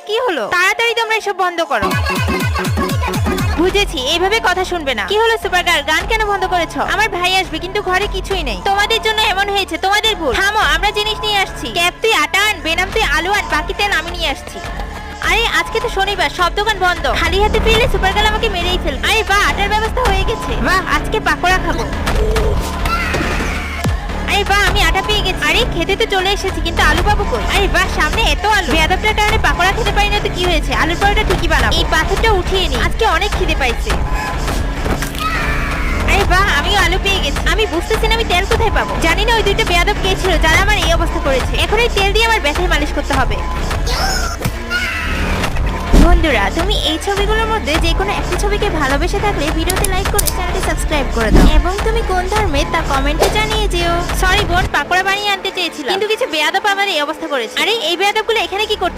কি হলো? তাড়াতাড়ি তোমরা এসব বন্ধ করো। বুঝেছি, এইভাবে কথা শুনবে না। কি হলো সুপার গার্ল, গান কেন বন্ধ করেছো? আমার ভাই আসবে, কিন্তু ঘরে কিছুই নেই। তোমাদের জন্য এমন হয়েছে, তোমাদের ভুল। থামো, আমরা জিনিস নিয়ে আসছি। ক্যাপ তুই আটা আন, বেনাম তুই আলু আন, বাকি তেল আমি নিয়ে আসছি। আরে আজকে তো শনিবার, সব দোকান বন্ধ। খালি হাতে ফিরলে সুপার গার্ল আমাকে মেরেই ফেলবে। আরে বাহ, আটার ব্যবস্থা হয়ে গেছে। বাহ, আজকে পাকোড়া খাবো। আরে বাহ, আমি আটা পেয়ে গেছি। আরে খেতে তো চলে এসেছি, কিন্তু আলু পাবো কই? আরে বাহ, সামনে এত আলু। বেয়াদবটার কারণে পাকোড়া খেতে পারি না তো কি হয়েছে? আলুর পরোটা ঠিকই বানাবো। এই পাথরটা উঠিয়ে নি, আজকে অনেক খিদে পাইছে। আরে বাহ, আমিও আলু পেয়ে গেছি। আমি বুঝতেছি না আমি তেল কোথায় পাবো। জানি না ওই দুইটা বেয়াদব কে ছিল যারা আমার এই অবস্থা করেছে। এখন এই তেল দিয়ে আমার ব্যথায় মালিশ করতে হবে। বন্ধুরা, তুমি এই ছবিগুলোর মধ্যে যে কোনো একটা ছবিকে ভালোবেসে থাকলে ভিডিওতে লাইক করে চ্যানেলটি সাবস্ক্রাইব করে দাও, এবং তুমি কোন ধর্মের তা কমেন্টে জানিয়ে যেও। সরি বোন, পাকোড়া বানিয়ে আনতে চেয়েছিলাম, কিন্তু কিছু বেয়াদব আমার এই অবস্থা করেছে। আরে এই বেয়াদবগুলো এখানে কি করছে?